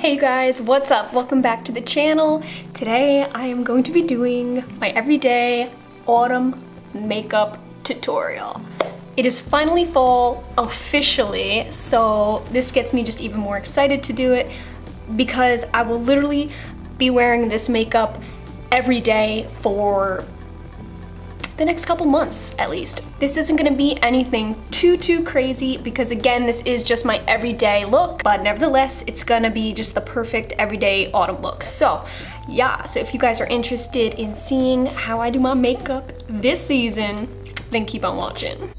Hey guys, what's up? Welcome back to the channel. Today I am going to be doing my everyday autumn makeup tutorial. It is finally fall officially, so this gets me just even more excited to do it because I will literally be wearing this makeup every day for the next couple months at least. This isn't gonna be anything too crazy because again, this is just my everyday look, but nevertheless, it's gonna be just the perfect everyday autumn look. So yeah, so if you guys are interested in seeing how I do my makeup this season, then keep on watching.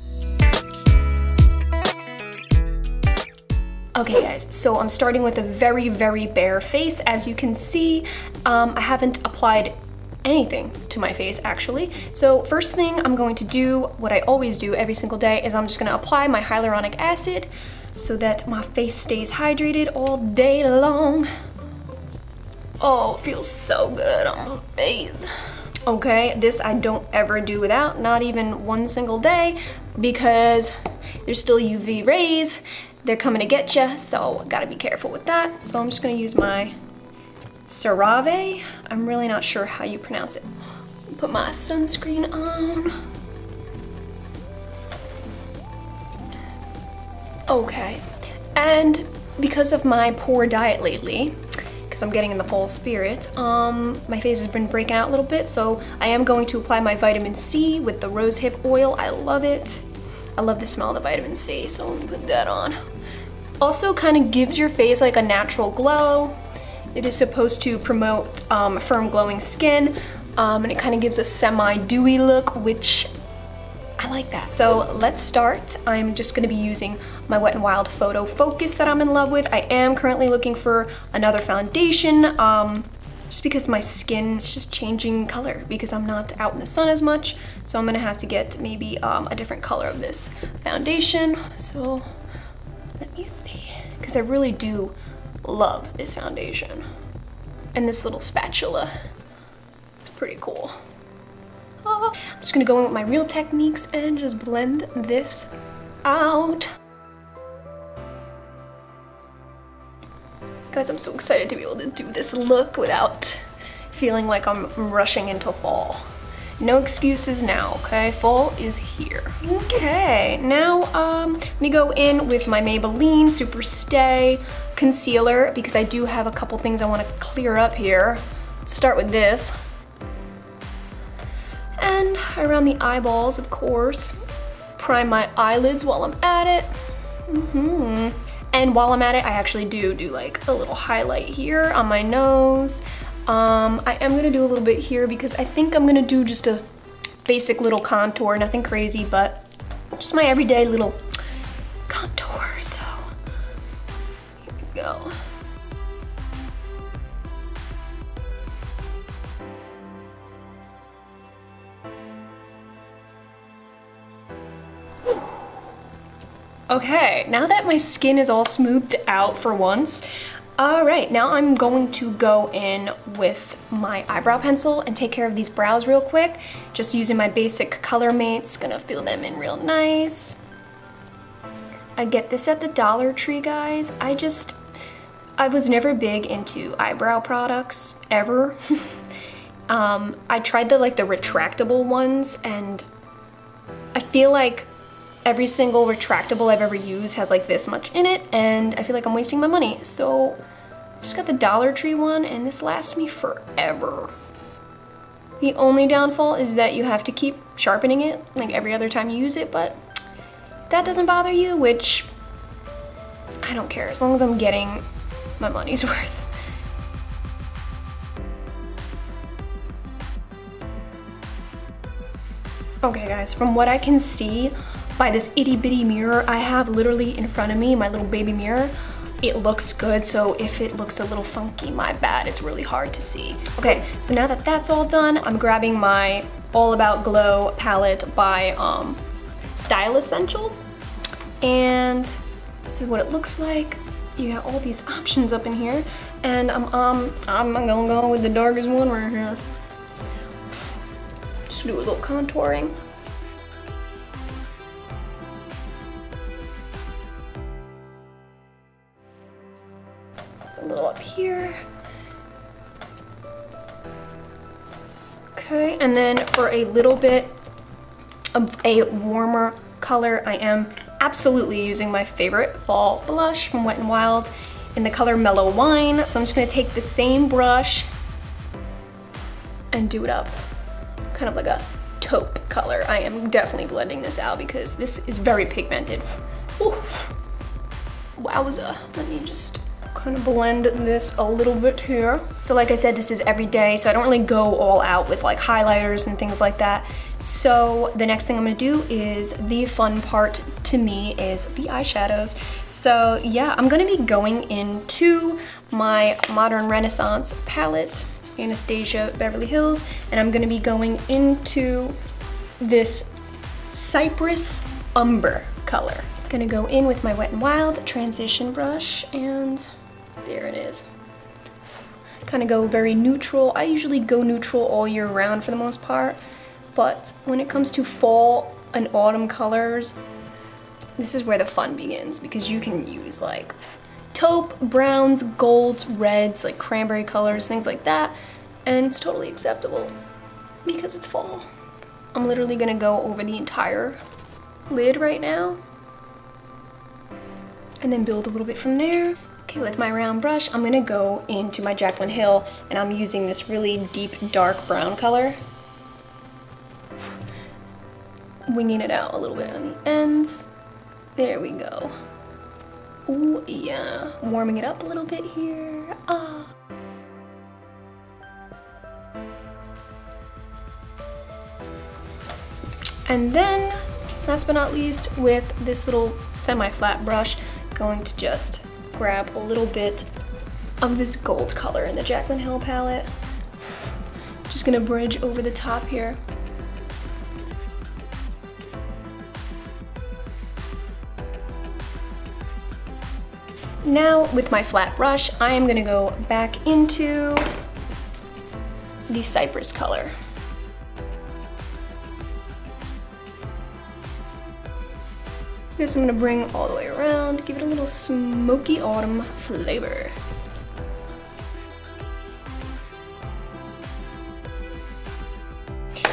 Okay guys, so I'm starting with a very bare face. As you can see, I haven't applied anything to my face actually. So first thing I'm going to do, what I always do every single day, is I'm just gonna apply my hyaluronic acid so that my face stays hydrated all day long. Oh, it feels so good on my face. Okay, this I don't ever do without, not even one single day, because there's still UV rays. They're coming to get you, so gotta be careful with that. So I'm just gonna use my CeraVe. I'm really not sure how you pronounce it. Put my sunscreen on. Okay, and because of my poor diet lately, because I'm getting in the fall spirit, my face has been breaking out a little bit, so I am going to apply my vitamin C with the rosehip oil. I love it. I love the smell of the vitamin C, so I'm gonna put that on. Also kind of gives your face like a natural glow. It is supposed to promote firm glowing skin, and it kind of gives a semi-dewy look, which I like that. So let's start. I'm just gonna be using my Wet n Wild Photo Focus that I'm in love with. I am currently looking for another foundation, just because my skin is just changing color because I'm not out in the sun as much. So I'm gonna have to get maybe a different color of this foundation. So let me see, because I really do love this foundation. And this little spatula, it's pretty cool. I'm just gonna go in with my Real Techniques and just blend this out. Guys, I'm so excited to be able to do this look without feeling like I'm rushing into fall. No excuses now, okay? Fall is here. Okay, now let me go in with my Maybelline Super Stay concealer because I do have a couple things I want to clear up here. Let's start with this. And around the eyeballs, of course. Prime my eyelids while I'm at it. And while I'm at it, I actually do like a little highlight here on my nose. I am gonna do a little bit here because I think I'm gonna do just a basic little contour, nothing crazy, but just my everyday little contour, so here we go. Okay, now that my skin is all smoothed out for once, all right, now I'm going to go in with my eyebrow pencil and take care of these brows real quick. Just using my basic color mates, gonna fill them in real nice. I get this at the Dollar Tree, guys. I was never big into eyebrow products, ever. I tried the retractable ones, and I feel like every single retractable I've ever used has like this much in it, and I feel like I'm wasting my money. So I just got the Dollar Tree one, and this lasts me forever. The only downfall is that you have to keep sharpening it like every other time you use it, but if that doesn't bother you, which I don't care, as long as I'm getting my money's worth. Okay guys, from what I can see by this itty bitty mirror I have literally in front of me, my little baby mirror, it looks good. So if it looks a little funky, my bad, it's really hard to see. Okay, so now that that's all done, I'm grabbing my All About Glow palette by Style Essentials, and this is what it looks like. You got all these options up in here, and I'm gonna go with the darkest one right here. Just do a little contouring. up here. Okay, and then for a little bit of a warmer color, I am absolutely using my favorite fall blush from Wet n Wild in the color Mellow Wine. So I'm just gonna take the same brush and do it up, kind of like a taupe color. I am definitely blending this out because this is very pigmented. Ooh. Wowza. Let me just kind of blend this a little bit here. So like I said, this is every day, so I don't really go all out with like highlighters and things like that. So the next thing I'm gonna do is the fun part to me is the eyeshadows. So yeah, I'm gonna be going into my Modern Renaissance palette, Anastasia Beverly Hills, and I'm gonna be going into this Cypress Umber color. I'm gonna go in with my Wet n Wild transition brush, and there it is. Kind of go very neutral. I usually go neutral all year round for the most part, but when it comes to fall and autumn colors, this is where the fun begins, because you can use like taupe, browns, golds, reds, like cranberry colors, things like that, and it's totally acceptable because it's fall. I'm literally gonna go over the entire lid right now and then build a little bit from there. Okay, with my round brush, I'm gonna go into my Jaclyn Hill, and I'm using this really deep dark brown color, winging it out a little bit on the ends. There we go. Ooh, yeah, warming it up a little bit here. Ah. And then, last but not least, with this little semi-flat brush, going to just grab a little bit of this gold color in the Jaclyn Hill palette. Just gonna bridge over the top here. Now, with my flat brush, I am gonna go back into the Cypress color. This I'm gonna bring all the way around, give it a little smoky autumn flavor.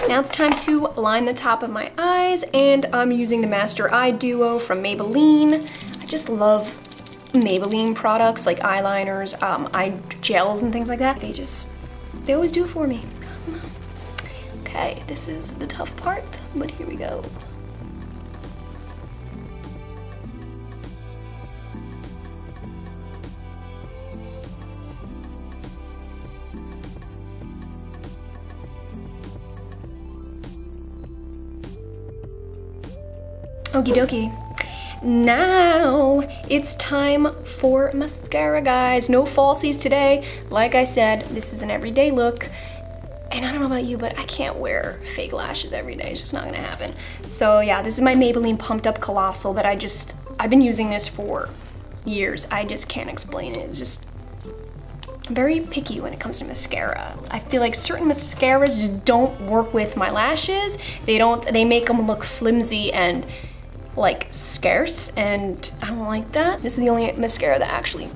Now it's time to line the top of my eyes, and I'm using the Master Eye Duo from Maybelline. I just love Maybelline products like eyeliners, eye gels and things like that. They always do it for me. Okay, this is the tough part, but here we go. Okie dokie. Now it's time for mascara, guys. No falsies today. Like I said, this is an everyday look. And I don't know about you, but I can't wear fake lashes every day. It's just not gonna happen. So yeah, this is my Maybelline Pumped Up Colossal that I've been using this for years. I just can't explain it. It's just, I'm very picky when it comes to mascara. I feel like certain mascaras just don't work with my lashes. They make them look flimsy and like scarce, and I don't like that. This is the only mascara that actually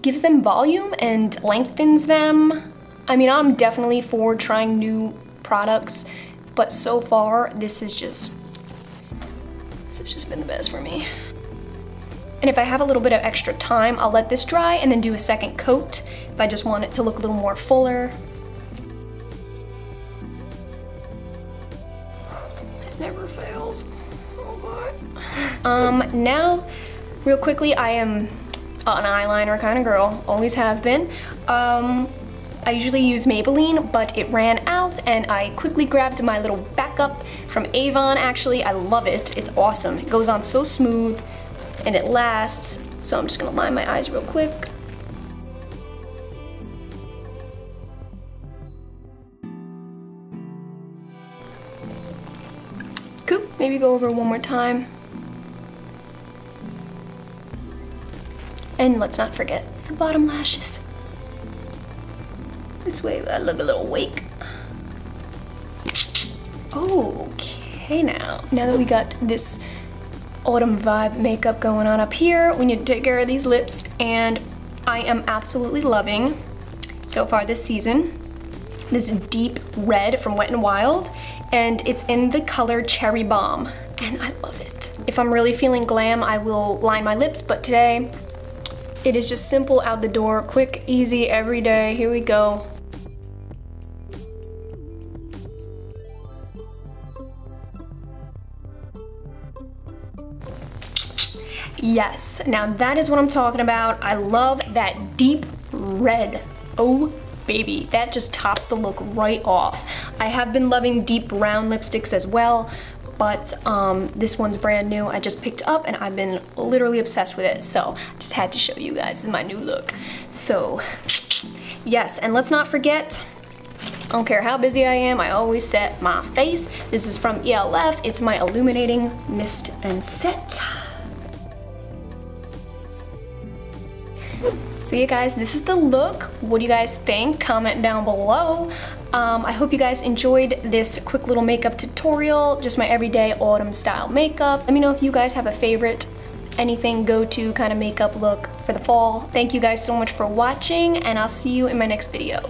gives them volume and lengthens them. I mean, I'm definitely for trying new products, but so far this has just been the best for me. And if I have a little bit of extra time, I'll let this dry and then do a second coat if I just want it to look a little more fuller. It never fails. Now, real quickly, I am an eyeliner kind of girl, always have been. I usually use Maybelline, but it ran out, and I quickly grabbed my little backup from Avon. Actually, I love it. It's awesome. It goes on so smooth, and it lasts. So I'm just gonna line my eyes real quick. Cool. Maybe go over one more time. And let's not forget the bottom lashes. This way I look a little awake. Okay, now that we got this autumn vibe makeup going on up here, we need to take care of these lips, and I am absolutely loving so far this season. This deep red from Wet n Wild, and it's in the color Cherry Bomb, and I love it. If I'm really feeling glam, I will line my lips, but today it is just simple out the door, quick, easy, every day. Here we go. Yes, now that is what I'm talking about. I love that deep red. Oh baby, that just tops the look right off. I have been loving deep brown lipsticks as well, but this one's brand new. I just picked up and I've been literally obsessed with it, so I just had to show you guys my new look. So yes, and let's not forget, I don't care how busy I am, I always set my face. This is from ELF. It's my Illuminating Mist and Set. So yeah guys, this is the look. What do you guys think? Comment down below. I hope you guys enjoyed this quick little makeup tutorial, just my everyday autumn style makeup. Let me know if you guys have a favorite, anything go-to kind of makeup look for the fall. Thank you guys so much for watching, and I'll see you in my next video.